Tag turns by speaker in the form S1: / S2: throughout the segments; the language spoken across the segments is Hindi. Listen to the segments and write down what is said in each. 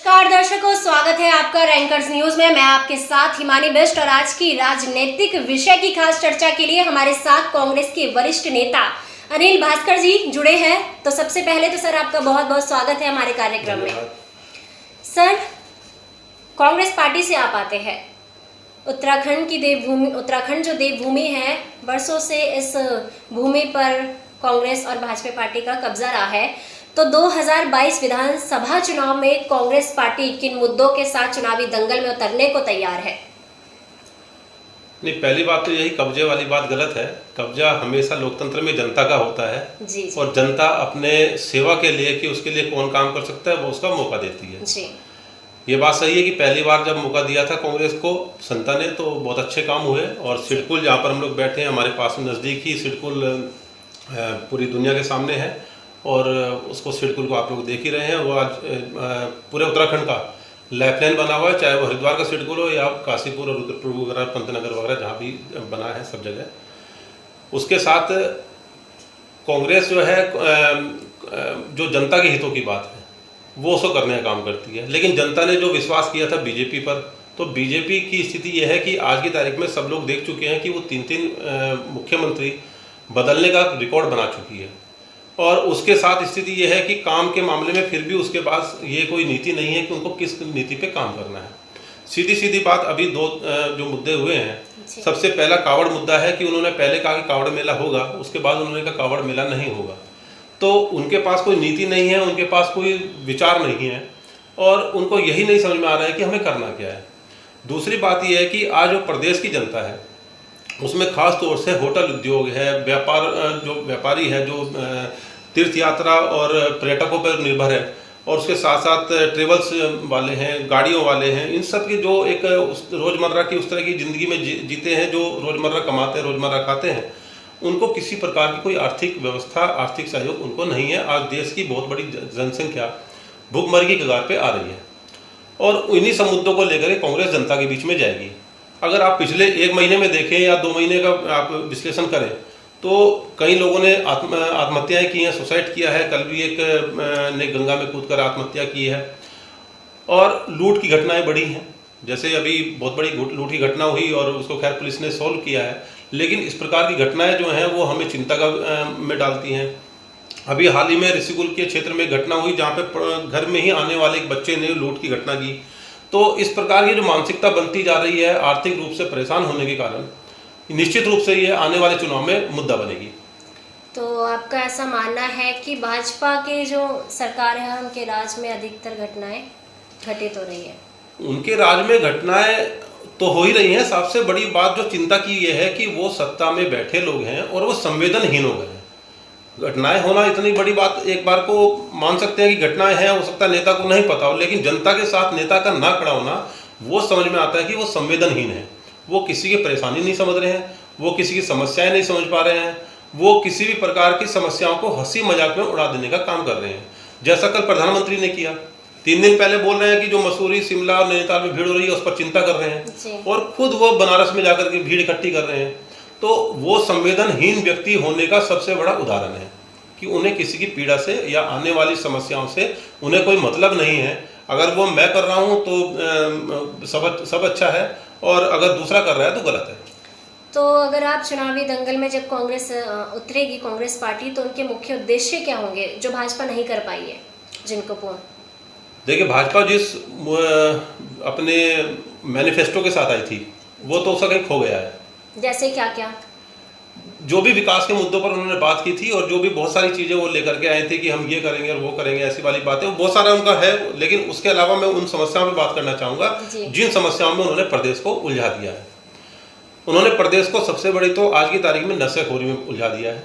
S1: नमस्कार दर्शकों, स्वागत है आपका रैंकर्स न्यूज में। मैं आपके साथ हिमानी बेस्ट और आज की राजनीतिक विषय की खास चर्चा के लिए हमारे साथ कांग्रेस के वरिष्ठ नेता अनिल भास्कर जी जुड़े हैं। तो सबसे पहले तो सर आपका बहुत बहुत स्वागत है हमारे कार्यक्रम में। सर, कांग्रेस पार्टी से आप आते हैं। उत्तराखंड की देवभूमि, उत्तराखंड जो देवभूमि है, वर्षों से इस भूमि पर कांग्रेस और भाजपा पार्टी का कब्जा रहा है। तो 2022 विधानसभा चुनाव में कांग्रेस पार्टी किन मुद्दों के साथ चुनावी दंगल में उतरने को तैयार है?
S2: नहीं, पहली बात तो यही, कब्जे वाली बात गलत है। कब्जा हमेशा लोकतंत्र में जनता का होता है
S1: जी।
S2: और जनता अपने सेवा के लिए कि उसके लिए कौन काम कर सकता है वो उसका मौका देती है
S1: जी।
S2: ये बात सही है कि पहली बार जब मौका दिया था कांग्रेस को जनता ने तो बहुत अच्छे काम हुए। और सिडकुल जहाँ पर हम लोग बैठे हैं, हमारे पास में नज़दीक ही सिडकुल पूरी दुनिया के सामने है और उसको सिडकुल को आप लोग देख ही रहे हैं। वो आज पूरे उत्तराखंड का लाइफलाइन बना हुआ है, चाहे वो हरिद्वार का सिडकुल हो या काशीपुर और रुद्रपुर वगैरह, पंतनगर वगैरह, जहाँ भी बना है सब जगह। उसके साथ कांग्रेस जो है जो जनता के हितों की बात है वो उसको करने का काम करती है। लेकिन जनता ने जो विश्वास किया था बीजेपी पर, तो बीजेपी की स्थिति यह है कि आज की तारीख में सब लोग देख चुके हैं कि वो तीन मुख्यमंत्री बदलने का रिकॉर्ड बना चुकी है। और उसके साथ स्थिति यह है कि काम के मामले में फिर भी उसके पास ये कोई नीति नहीं है कि उनको किस नीति पे काम करना है। सीधी सीधी बात, अभी दो जो मुद्दे हुए हैं, सबसे पहला कावड़ मुद्दा है कि उन्होंने पहले कहा कि कावड़ मेला होगा, उसके बाद उन्होंने कहा कावड़ मेला नहीं होगा। तो उनके पास कोई नीति नहीं है, उनके पास कोई विचार नहीं है और उनको यही नहीं समझ में आ रहा है कि हमें करना क्या है। दूसरी बात यह है कि आज जो प्रदेश की जनता है उसमें खास तौर से होटल उद्योग है, व्यापार, जो व्यापारी है, जो तीर्थ यात्रा और पर्यटकों पर निर्भर है, और उसके साथ साथ ट्रेवल्स वाले हैं, गाड़ियों वाले हैं, इन सब की जो एक रोज़मर्रा की उस तरह की ज़िंदगी में जीते हैं, जो रोज़मर्रा कमाते हैं, रोज़मर्रा खाते हैं, उनको किसी प्रकार की कोई आर्थिक व्यवस्था, आर्थिक सहयोग उनको नहीं है। आज देश की बहुत बड़ी जनसंख्या भूखमरी की कगार पे आ रही है और इन्हीं सब मुद्दों को लेकर कांग्रेस जनता के बीच में जाएगी। अगर आप पिछले 1 महीने में देखें या 2 महीने का आप विश्लेषण करें तो कई लोगों ने आत्महत्याएं की हैं, सुसाइड किया है। कल भी एक ने गंगा में कूदकर आत्महत्या की है और लूट की घटनाएं बढ़ी हैं। जैसे अभी बहुत बड़ी लूट की घटना हुई और उसको खैर पुलिस ने सॉल्व किया है, लेकिन इस प्रकार की घटनाएं जो हैं वो हमें चिंता में डालती हैं। अभी हाल ही में ऋषिकुल के क्षेत्र में घटना हुई जहाँ पे घर में ही आने वाले एक बच्चे ने लूट की घटना की। तो इस प्रकार की जो मानसिकता बनती जा रही है, आर्थिक रूप से परेशान होने के कारण, निश्चित रूप से ये आने वाले चुनाव में मुद्दा बनेगी।
S1: तो आपका ऐसा मानना है कि भाजपा के जो सरकार है उनके राज में अधिकतर घटनाएं घटित हो रही है? उनके
S2: राज में घटनाएं तो हो ही रही हैं। सबसे बड़ी बात जो चिंता की ये है कि वो सत्ता में बैठे लोग हैं और वो संवेदनहीन हो गए हैं। घटनाएं होना इतनी बड़ी बात, एक बार को मान सकते हैं कि घटनाएं हैं, हो सकता है नेता को नहीं पता हो, लेकिन जनता के साथ नेता का ना खड़ा होना, वो समझ में आता है कि वो संवेदनहीन है। वो किसी की परेशानी नहीं समझ रहे हैं, वो किसी की समस्याएं नहीं समझ पा रहे हैं, वो किसी भी प्रकार की समस्याओं को हंसी मजाक में उड़ा देने का काम कर रहे हैं। जैसा कल प्रधानमंत्री ने किया, 3 दिन पहले बोल रहे हैं कि जो मसूरी, शिमला और नैनीताल में भीड़ हो रही है उस पर चिंता कर रहे हैं और खुद वो बनारस में जाकर के भीड़ इकट्ठी कर रहे हैं। तो वो संवेदनहीन व्यक्ति होने का सबसे बड़ा उदाहरण है कि उन्हें किसी की पीड़ा से या आने वाली समस्याओं से उन्हें कोई मतलब नहीं है। अगर वो मैं कर रहा हूँ तो सब अच्छा है और अगर दूसरा कर रहा है तो गलत है।
S1: तो अगर आप चुनावी दंगल में जब कांग्रेस उतरेगी, कांग्रेस पार्टी, तो उनके मुख्य उद्देश्य क्या होंगे जो भाजपा नहीं कर पाई है, जिनको पूर्ण?
S2: देखिए, भाजपा जिस अपने मैनिफेस्टो के साथ आई थी वो तो उसका कहीं खो गया है।
S1: जैसे क्या क्या?
S2: जो भी विकास के मुद्दों पर उन्होंने बात की थी और जो भी बहुत सारी चीज़ें वो लेकर के आए थे कि हम ये करेंगे और वो करेंगे, ऐसी वाली बातें, वो बहुत सारा उनका है। लेकिन उसके अलावा मैं उन समस्याओं पर बात करना चाहूँगा जिन समस्याओं में उन्होंने प्रदेश को उलझा दिया है। उन्होंने प्रदेश को सबसे बड़ी तो आज की तारीख में नशेखोरी में उलझा दिया है।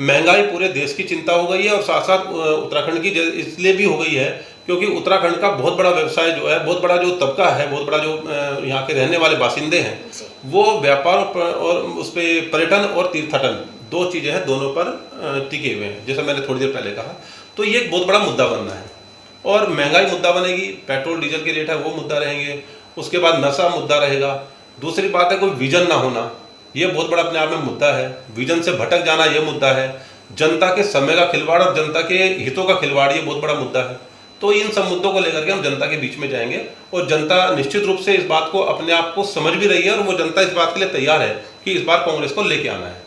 S2: महंगाई पूरे देश की चिंता हो गई है और साथ साथ उत्तराखंड की इसलिए भी हो गई है क्योंकि उत्तराखंड का बहुत बड़ा व्यवसाय जो है, बहुत बड़ा जो तबका है, बहुत बड़ा जो यहाँ के रहने वाले बासिंदे हैं, वो व्यापार और उस पर पर्यटन और तीर्थाटन, 2 चीज़ें हैं, दोनों पर टिके हुए हैं, जैसा मैंने थोड़ी देर पहले कहा। तो ये एक बहुत बड़ा मुद्दा बनना है और महंगाई मुद्दा बनेगी, पेट्रोल डीजल के रेट है वो मुद्दा रहेंगे, उसके बाद नशा मुद्दा रहेगा। दूसरी बात है कोई विजन ना होना, ये बहुत बड़ा अपने आप में मुद्दा है। विजन से भटक जाना ये मुद्दा है। जनता के समय का खिलवाड़ और जनता के हितों का खिलवाड़ ये बहुत बड़ा मुद्दा है। तो इन सब मुद्दों को लेकर के हम जनता के बीच में जाएंगे और जनता निश्चित रूप से इस बात को अपने आप को समझ भी रही है और वो जनता इस बात के लिए तैयार है कि इस बार कांग्रेस को लेके आना है।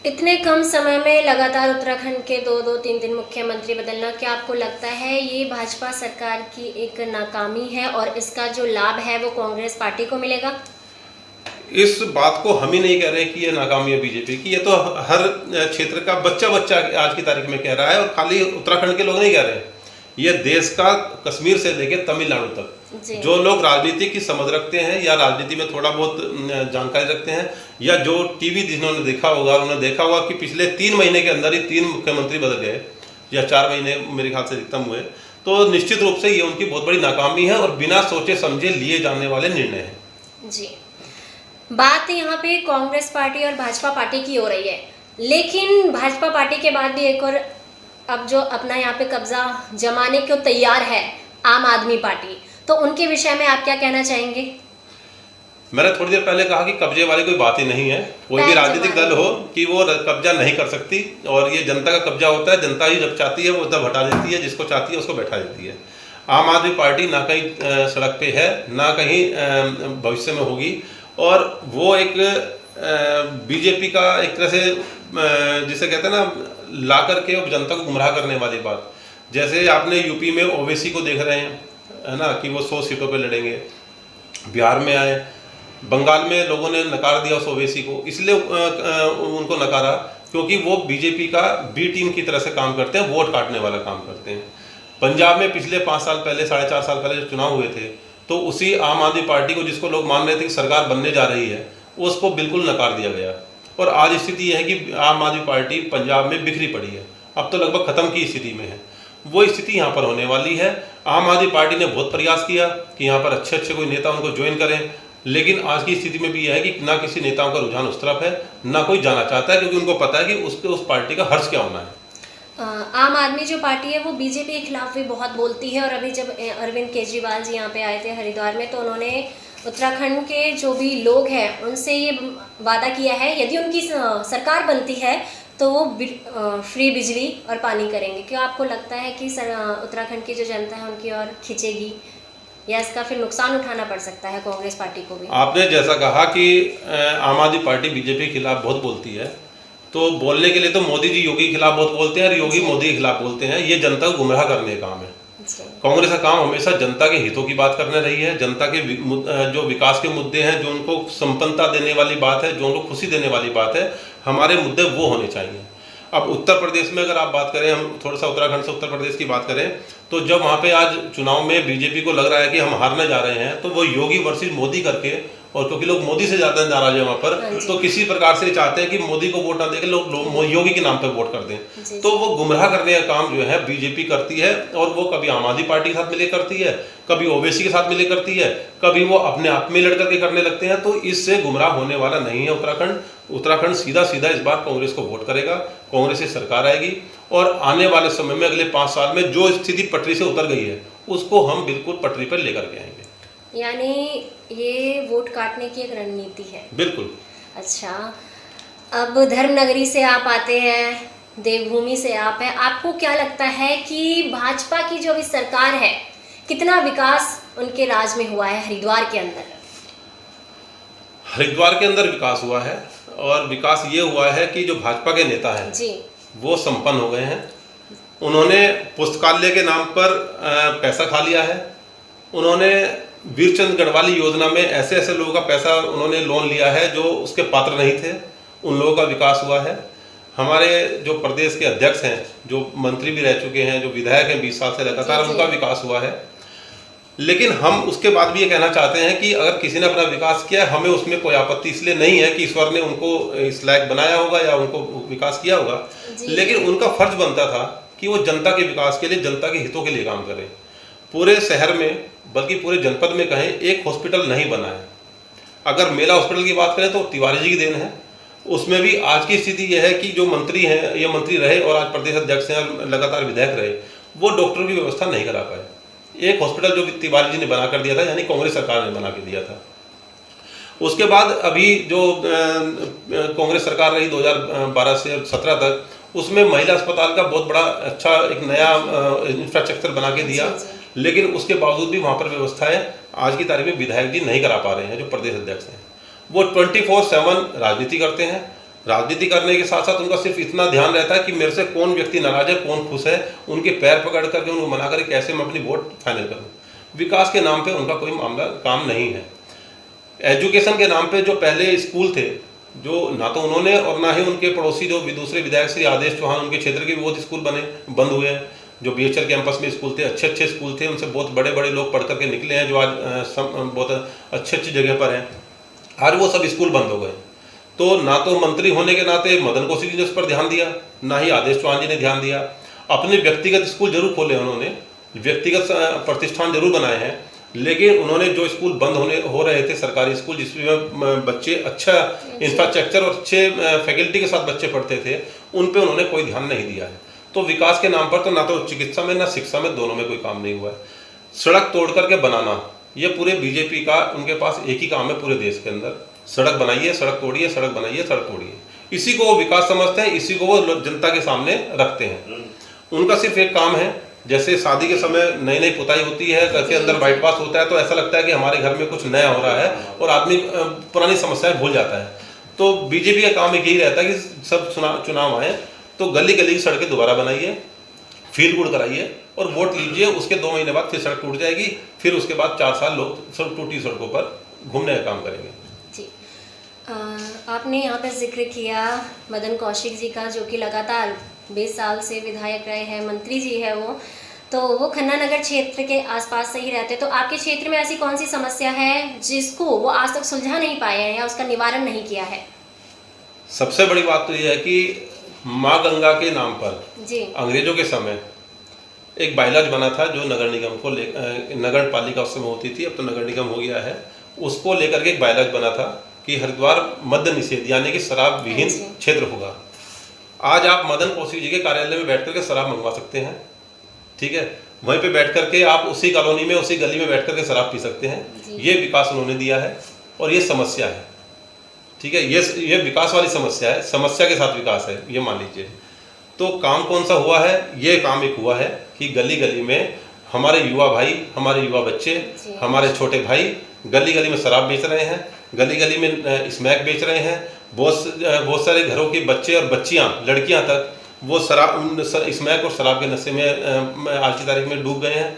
S1: इतने कम समय में लगातार उत्तराखंड के 2-3 मुख्यमंत्री बदलना, क्या आपको लगता है ये भाजपा सरकार की एक नाकामी है और इसका जो लाभ है वो कांग्रेस पार्टी को मिलेगा?
S2: इस बात को हम ही नहीं कह रहे कि ये नाकामी है बीजेपी की, ये तो हर क्षेत्र का बच्चा आज की तारीख में कह रहा है और खाली उत्तराखंड के लोग नहीं कह रहे हैं। ये देश का कश्मीर से लेकर तमिलनाडु तक जो लोग राजनीति की समझ रखते हैं या राजनीति में थोड़ा बहुत जानकारी रखते हैं या जो टीवी जिन्होंने देखा होगा उन्होंने देखा होगा कि पिछले 3 महीने के अंदर ही 3 मुख्यमंत्री बदल गए या 4 महीने मेरे ख्याल से अधिकतम हुए, तो निश्चित रूप से ये उनकी बहुत बड़ी नाकामी है और बिना सोचे समझे लिए जाने वाले निर्णय हैं।
S1: जी, बात यहाँ पे कांग्रेस पार्टी और भाजपा पार्टी की हो रही है, लेकिन भाजपा पार्टी के बाद भी एक और अब जो अपना यहाँ पे कब्जा जमाने को तैयार है आम आदमी पार्टी, तो उनके विषय में आप क्या कहना चाहेंगे?
S2: मैंने थोड़ी देर पहले कहा कि कब्जे वाली कोई बात ही नहीं है। कोई भी राजनीतिक दल हो कि वो कब्जा नहीं कर सकती और ये जनता का कब्जा होता है। जनता ही जब चाहती है वो तब हटा देती है, जिसको चाहती है उसको बैठा देती है। आम आदमी पार्टी ना कहीं सड़क पे है ना कहीं भविष्य में होगी और वो एक बीजेपी का एक तरह से जिसे कहते हैं ना ला करके जनता को गुमराह करने वाली बात, जैसे आपने यूपी में ओवैसी को देख रहे हैं है ना कि वो 100 सीटों पे लड़ेंगे, बिहार में आए, बंगाल में लोगों ने नकार दिया उस ओवैसी को, इसलिए उनको नकारा क्योंकि वो बीजेपी का बी टीम की तरह से काम करते हैं, वोट काटने वाला काम करते हैं। पंजाब में पिछले 5 साल पहले 4.5 साल पहले जो चुनाव हुए थे तो उसी आम आदमी पार्टी को जिसको लोग मान रहे थे कि सरकार बनने जा रही है उसको बिल्कुल नकार दिया गया और आज स्थिति यह है कि आम आदमी पार्टी पंजाब में बिखरी पड़ी है, अब तो लगभग खत्म की स्थिति में है। वो स्थिति यहाँ पर होने वाली है। आम आदमी पार्टी ने बहुत प्रयास किया कि यहाँ पर अच्छे कोई नेता उनको ज्वाइन करें, लेकिन आज की स्थिति में भी यह है कि ना किसी नेताओं का रुझान उस तरफ है ना कोई जाना चाहता है क्योंकि उनको पता है कि उस पार्टी का हर्ष क्या होना है।
S1: आम आदमी जो पार्टी है वो बीजेपी के खिलाफ भी बहुत बोलती है और अभी जब अरविंद केजरीवाल जी यहाँ पे आए थे हरिद्वार में तो उन्होंने उत्तराखंड के जो भी लोग हैं उनसे ये वादा किया है यदि उनकी सरकार बनती है तो वो फ्री बिजली और पानी करेंगे। क्या आपको लगता है कि उत्तराखंड की जो जनता है उनकी ओर खिंचेगी या इसका फिर नुकसान उठाना पड़ सकता है कांग्रेस पार्टी को भी? आपने
S2: जैसा कहा कि आम आदमी पार्टी बीजेपी के खिलाफ बहुत बोलती है, तो बोलने के लिए तो मोदी जी योगी के खिलाफ बहुत बोलते हैं और योगी मोदी के खिलाफ बोलते हैं। ये जनता को गुमराह करने का काम है। कांग्रेस का काम हमेशा जनता के हितों की बात करने रही है, जनता के जो विकास के मुद्दे हैं, जो उनको संपन्नता देने वाली बात है, जो उनको खुशी देने वाली बात है, हमारे मुद्दे वो होने चाहिए। अब उत्तर प्रदेश में अगर आप बात करें, हम थोड़ा सा उत्तराखंड से उत्तर प्रदेश की बात करें, तो जब वहाँ पे आज चुनाव में बीजेपी को लग रहा है कि हम हारने जा रहे हैं तो वो योगी वर्सेस मोदी करके, और क्योंकि लोग मोदी से ज़्यादा नाराज है वहाँ पर, तो किसी प्रकार से चाहते हैं कि मोदी को वोट ना देकर लोग योगी के नाम पर वोट कर दें। तो वो गुमराह करने का काम जो है बीजेपी करती है और वो कभी आम आदमी पार्टी के साथ मिले करती है, कभी ओवैसी के साथ मिले करती है, कभी वो अपने आप में लड़ करके करने लगते हैं। तो इससे गुमराह होने वाला नहीं है उत्तराखंड सीधा इस बार कांग्रेस को वोट करेगा, कांग्रेस की सरकार आएगी और आने वाले समय में अगले 5 साल में जो स्थिति पटरी से उतर गई है उसको हम बिल्कुल पटरी पर लेकर के आएंगे।
S1: यानी ये वोट काटने की एक रणनीति है।
S2: बिल्कुल।
S1: अच्छा, अब धर्मनगरी से आप आते हैं, देवभूमि से आप हैं, आपको क्या लगता है कि भाजपा की जो भी सरकार है कितना विकास उनके राज में हुआ है हरिद्वार के अंदर?
S2: हरिद्वार के अंदर विकास हुआ है और विकास ये हुआ है कि जो भाजपा के नेता हैं
S1: जी
S2: वो संपन्न हो गए हैं। उन्होंने पुस्तकालय के नाम पर पैसा खा लिया है। उन्होंने वीरचंद गढ़वाली योजना में ऐसे लोगों का पैसा उन्होंने लोन लिया है जो उसके पात्र नहीं थे, उन लोगों का विकास हुआ है। हमारे जो प्रदेश के अध्यक्ष हैं, जो मंत्री भी रह चुके हैं, जो विधायक हैं 20 साल से लगातार, उनका विकास हुआ है। लेकिन हम उसके बाद भी ये कहना चाहते हैं कि अगर किसी ने अपना विकास किया, हमें उसमें कोई आपत्ति इसलिए नहीं है कि ईश्वर ने उनको इस लायक बनाया होगा या उनको विकास किया होगा, लेकिन उनका फर्ज बनता था कि वो जनता के विकास के लिए, जनता के हितों के लिए काम करें। पूरे शहर में, बल्कि पूरे जनपद में कहें, एक हॉस्पिटल नहीं बना है। अगर मेला हॉस्पिटल की बात करें तो तिवारी जी की देन है। उसमें भी आज की स्थिति यह है कि जो मंत्री हैं, ये मंत्री रहे और आज प्रदेश अध्यक्ष हैं और लगातार विधायक रहे, वो डॉक्टर की व्यवस्था नहीं करा पाए। एक हॉस्पिटल जो तिवारी जी ने बना कर दिया था, यानी कांग्रेस सरकार ने बना के दिया था। उसके बाद अभी जो कांग्रेस सरकार रही 2012 से 17 तक, उसमें महिला अस्पताल का बहुत बड़ा अच्छा एक नया इंफ्रास्ट्रक्चर बना के दिया, लेकिन उसके बावजूद भी वहाँ पर व्यवस्थाएं आज की तारीख में विधायक जी नहीं करा पा रहे हैं। जो प्रदेश अध्यक्ष हैं वो 24/7 राजनीति करते हैं। राजनीति करने के साथ साथ उनका सिर्फ इतना ध्यान रहता है कि मेरे से कौन व्यक्ति नाराज है, कौन खुश है, उनके पैर पकड़ करके उनको मना करके कैसे मैं अपनी वोट फाइनल करूँ। विकास के नाम पे उनका कोई मामला काम नहीं है। एजुकेशन के नाम पे जो पहले स्कूल थे, जो ना तो उन्होंने और ना ही उनके पड़ोसी जो दूसरे विधायक श्री आदेश चौहान, उनके क्षेत्र के भी बहुत स्कूल बंद हुए हैं। जो BHL कैंपस में स्कूल थे, अच्छे अच्छे स्कूल थे, उनसे बहुत बड़े बड़े लोग पढ़ करके निकले हैं जो आज बहुत अच्छी अच्छी जगह पर हैं। आज वो सब स्कूल बंद हो गए। तो ना तो मंत्री होने के नाते मदन कौशिक जी ने उस पर ध्यान दिया, ना ही आदेश चौहान जी ने ध्यान दिया। अपने व्यक्तिगत स्कूल जरूर खोले उन्होंने, व्यक्तिगत प्रतिष्ठान जरूर बनाए हैं, लेकिन उन्होंने जो स्कूल बंद हो रहे थे सरकारी स्कूल, जिसमें बच्चे अच्छा इंफ्रास्ट्रक्चर और अच्छे फैकल्टी के साथ बच्चे पढ़ते थे, उन पे उन्होंने कोई ध्यान नहीं दिया है। तो विकास के नाम पर तो ना तो चिकित्सा में ना शिक्षा में, दोनों में कोई काम नहीं हुआ है। सड़क तोड़ करके बनाना, ये पूरे बीजेपी का, उनके पास एक ही काम है पूरे देश के अंदर, सड़क बनाइए, सड़क तोड़िए, सड़क बनाइए, सड़क तोड़िए। इसी को वो विकास समझते हैं, इसी को वो जनता के सामने रखते हैं। उनका सिर्फ एक काम है, जैसे शादी के समय नई नई पुताई होती है, घर के अंदर वाइट वॉश होता है, तो ऐसा लगता है कि हमारे घर में कुछ नया हो रहा है और आदमी पुरानी समस्याएं भूल जाता है। तो बीजेपी का काम एक यही रहता है कि सब चुनाव आए तो गली गली की सड़कें दोबारा बनाइए, फील गुड कराइए और वोट लीजिए। उसके 2 महीने बाद फिर सड़क टूट जाएगी, फिर उसके बाद 4 साल लोग सब टूटी सड़कों पर घूमने का काम करेंगे।
S1: जी, आपने यहाँ पर जिक्र किया मदन कौशिक जी का, जो कि लगातार 20 साल से विधायक रहे हैं, मंत्री जी है वो खन्ना नगर क्षेत्र के आसपास से ही रहते। तो आपके क्षेत्र में ऐसी कौन सी समस्या है जिसको वो आज तक सुलझा नहीं पाए हैं या उसका निवारण नहीं किया है?
S2: सबसे बड़ी बात तो यह है कि माँ गंगा के नाम पर
S1: जी
S2: अंग्रेजों के समय एक बायलॉज बना था, जो नगर निगम को नगर पालिका उस समय होती थी, अब तो नगर निगम हो गया है, उसको लेकर के एक बायलॉज बना था कि हरिद्वार मद्य निषेध यानी कि शराब विहीन क्षेत्र होगा। आज आप मदन कौशिक जी के कार्यालय में बैठ करके शराब मंगवा सकते हैं, ठीक है, वहीं पे बैठ करके आप उसी कॉलोनी में, उसी गली में बैठ करके शराब पी सकते हैं। ये विकास उन्होंने दिया है और ये समस्या है, ठीक है, ये विकास वाली समस्या है, समस्या के साथ विकास है, ये मान लीजिए। तो काम कौन सा हुआ है? ये काम एक हुआ है कि गली गली में हमारे युवा भाई, हमारे युवा बच्चे, हमारे छोटे भाई गली गली में शराब बेच रहे हैं, गली गली में स्मैक बेच रहे हैं। बहुत सारे घरों के बच्चे और बच्चियां, लड़कियां तक वो स्मैक और शराब के नशे में आज की तारीख में डूब गए हैं।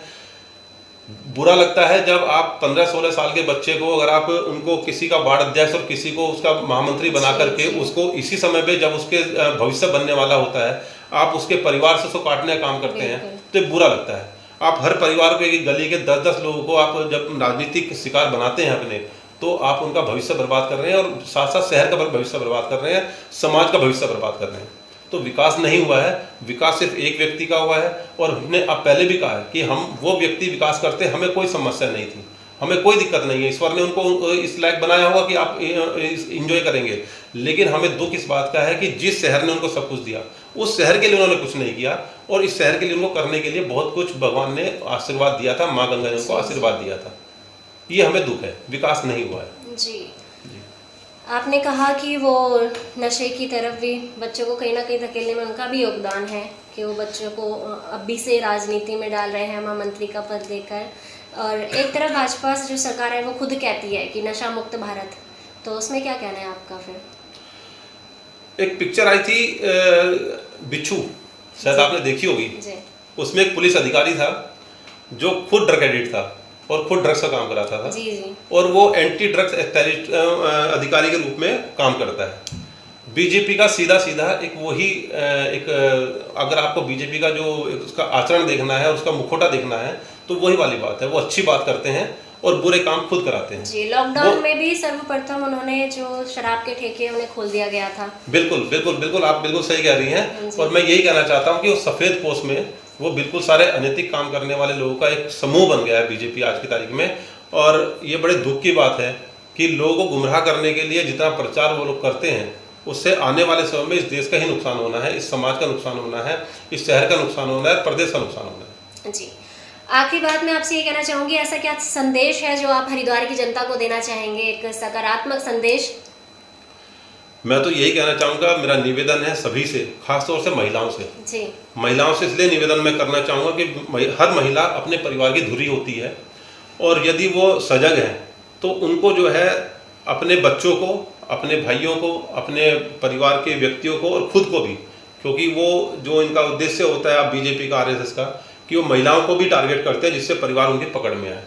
S2: बुरा लगता है जब आप 15-16 साल के बच्चे को, अगर आप उनको किसी का वार्ड अध्यक्ष और किसी को उसका महामंत्री बना करके उसको इसी समय पे जब उसके भविष्य बनने वाला होता है, आप उसके परिवार से उसको काटने का काम करते हैं, तो बुरा लगता है। आप हर परिवार को, एक गली के 10-10 लोगों को आप जब राजनीतिक शिकार बनाते हैं अपने, तो आप उनका भविष्य बर्बाद कर रहे हैं और साथ साथ शहर का भविष्य बर्बाद कर रहे हैं, समाज का भविष्य बर्बाद कर रहे हैं। तो विकास नहीं हुआ है, विकास सिर्फ एक व्यक्ति का हुआ है। और हमने अब पहले भी कहा है कि हम वो व्यक्ति विकास करते, हमें कोई समस्या नहीं थी, हमें कोई दिक्कत नहीं है। ईश्वर ने उनको इस लायक बनाया होगा कि आप इंजॉय करेंगे, लेकिन हमें दुख इस बात का है कि जिस शहर ने उनको सब कुछ दिया, उस शहर के लिए उन्होंने कुछ नहीं किया, और इस शहर के लिए उनको करने के लिए बहुत कुछ भगवान ने आशीर्वाद दिया था, माँ गंगा ने उनको आशीर्वाद दिया था। ये हमें दुख है, विकास नहीं हुआ है।
S1: जी, आपने कहा कि वो नशे की तरफ भी बच्चों को कहीं ना कहीं धकेलने में उनका भी योगदान है कि वो बच्चों को अभी से राजनीति में डाल रहे हैं महामंत्री का पद देकर। और एक तरफ भाजपा जो सरकार है वो खुद कहती है कि नशा मुक्त भारत, तो उसमें क्या कहना है आपका? फिर
S2: एक पिक्चर आई थी बिच्छू, शायद आपने देखी होगी। उसमें एक पुलिस अधिकारी था जो खुद ड्रग एडिक्ट था और खुद ड्रग्स का काम कराता था।
S1: जी।
S2: और वो एंटी ड्रग्स अधिकारी के रूप में काम करता है। बीजेपी का सीधा सीधा एक वही अगर आपको बीजेपी का जो उसका आचरण देखना है और उसका मुखौटा देखना है, तो वही वाली बात है। वो अच्छी बात करते हैं और बुरे काम खुद कराते हैं।
S1: जी, लॉकडाउन में भी सर्वप्रथम उन्होंने जो शराब के ठेके उन्हें खोल दिया गया था।
S2: बिल्कुल बिल्कुल बिल्कुल, आप बिल्कुल सही कह रही हैं। और मैं यही कहना चाहता हूँ कि उस सफेद पोस्ट में वो बिल्कुल सारे अनैतिक काम करने वाले लोगों का एक समूह बन गया है बीजेपी आज की तारीख में। और ये बड़े दुख की बात है कि लोगों को गुमराह करने के लिए जितना प्रचार वो लोग करते हैं, उससे आने वाले समय में इस देश का ही नुकसान होना है, इस समाज का नुकसान होना है, इस शहर का नुकसान होना है, प्रदेश का नुकसान होना है।
S1: जी, आखिरी बात मैं आपसे ये कहना चाहूँगी, ऐसा क्या संदेश है जो आप हरिद्वार की जनता को देना चाहेंगे, एक सकारात्मक संदेश?
S2: मैं तो यही कहना चाहूँगा, मेरा निवेदन है सभी से, खासतौर से महिलाओं से।
S1: जी।
S2: महिलाओं से इसलिए निवेदन मैं करना चाहूँगा कि हर महिला अपने परिवार की धुरी होती है, और यदि वो सजग हैं तो उनको जो है अपने बच्चों को, अपने भाइयों को, अपने परिवार के व्यक्तियों को और खुद को भी, क्योंकि वो जो इनका उद्देश्य होता है बीजेपी का, आरएसएस का, कि वो महिलाओं को भी टारगेट करते हैं जिससे परिवार उनकी पकड़ में आए।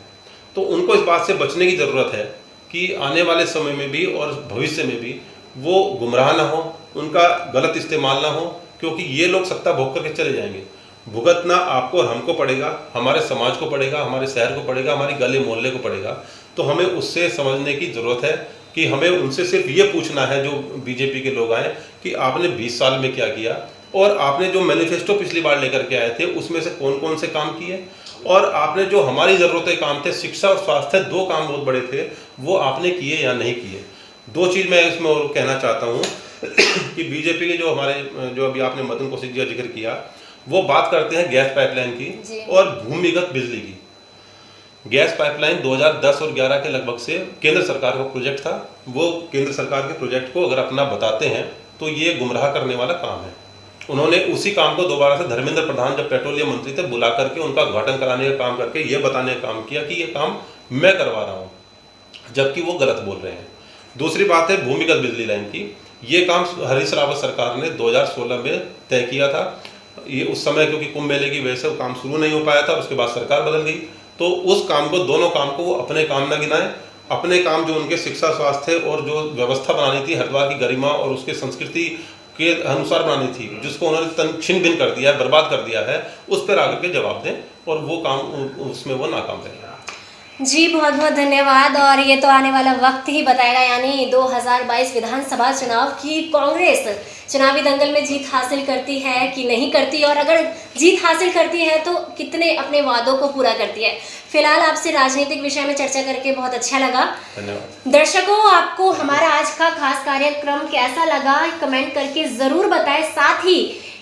S2: तो उनको इस बात से बचने की ज़रूरत है कि आने वाले समय में भी और भविष्य में भी वो गुमराह ना हो, उनका गलत इस्तेमाल ना हो, क्योंकि ये लोग सत्ता भोग करके चले जाएंगे। भुगतना आपको और हमको पड़ेगा, हमारे समाज को पड़ेगा, हमारे शहर को पड़ेगा, हमारी गली मोहल्ले को पड़ेगा। तो हमें उससे समझने की ज़रूरत है कि हमें उनसे सिर्फ ये पूछना है, जो बीजेपी के लोग आए, कि आपने 20 साल में क्या किया, और आपने जो मैनिफेस्टो पिछली बार लेकर के आए थे उसमें से कौन कौन से काम किए, और आपने जो हमारी ज़रूरतें काम थे, शिक्षा और स्वास्थ्य, 2 काम बहुत बड़े थे, वो आपने किए या नहीं किए। 2 चीज़ मैं इसमें और कहना चाहता हूँ कि बीजेपी के जो हमारे, जो अभी आपने मदन कौशिक जी का जिक्र किया, वो बात करते हैं गैस पाइपलाइन की और भूमिगत बिजली की। गैस पाइपलाइन 2010 और 11 के लगभग से केंद्र सरकार का प्रोजेक्ट था। वो केंद्र सरकार के प्रोजेक्ट को अगर अपना बताते हैं तो ये गुमराह करने वाला काम है। उन्होंने उसी काम को दोबारा से धर्मेंद्र प्रधान जब पेट्रोलियम मंत्री थे बुला करके उनका उद्घाटन कराने का काम करके ये बताने का काम किया कि ये काम मैं करवा रहा हूँ, जबकि वो गलत बोल रहे हैं। दूसरी बात है भूमिगत बिजली लाइन की। ये काम हरीश रावत सरकार ने 2016 में तय किया था। ये उस समय क्योंकि कुंभ मेले की वजह से वो काम शुरू नहीं हो पाया था, उसके बाद सरकार बदल गई। तो उस काम को, दोनों काम को वो अपने काम न गिनाएं। अपने काम जो उनके शिक्षा, स्वास्थ्य और जो व्यवस्था बनानी थी हरिद्वार की गरिमा और उसके संस्कृति के अनुसार बनानी थी, जिसको उन्होंने छिन भिन कर दिया है, बर्बाद कर दिया है, उस पर आकर के जवाब दें और वो काम उसमें वो नाकाम रहे।
S1: जी बहुत बहुत धन्यवाद। और ये तो आने वाला वक्त ही बताएगा, यानी 2022 विधानसभा चुनाव की कांग्रेस चुनावी दंगल में जीत हासिल करती है कि नहीं करती, और अगर जीत हासिल करती है तो कितने अपने वादों को पूरा करती है। फिलहाल आपसे राजनीतिक विषय में चर्चा करके बहुत अच्छा लगा।
S2: धन्यवाद।
S1: दर्शकों, आपको हमारा आज का खास कार्यक्रम कैसा लगा कमेंट करके ज़रूर बताएं। साथ ही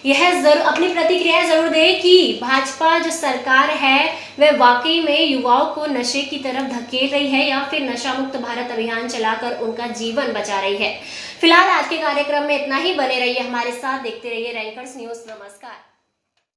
S1: यह जरूर अपनी प्रतिक्रिया जरूर दें कि भाजपा जो सरकार है वह वाकई में युवाओं को नशे की तरफ धकेल रही है या फिर नशा मुक्त भारत अभियान चलाकर उनका जीवन बचा रही है। फिलहाल आज के कार्यक्रम में इतना ही। बने रहिए हमारे साथ, देखते रहिए रैंकर्स न्यूज़। नमस्कार।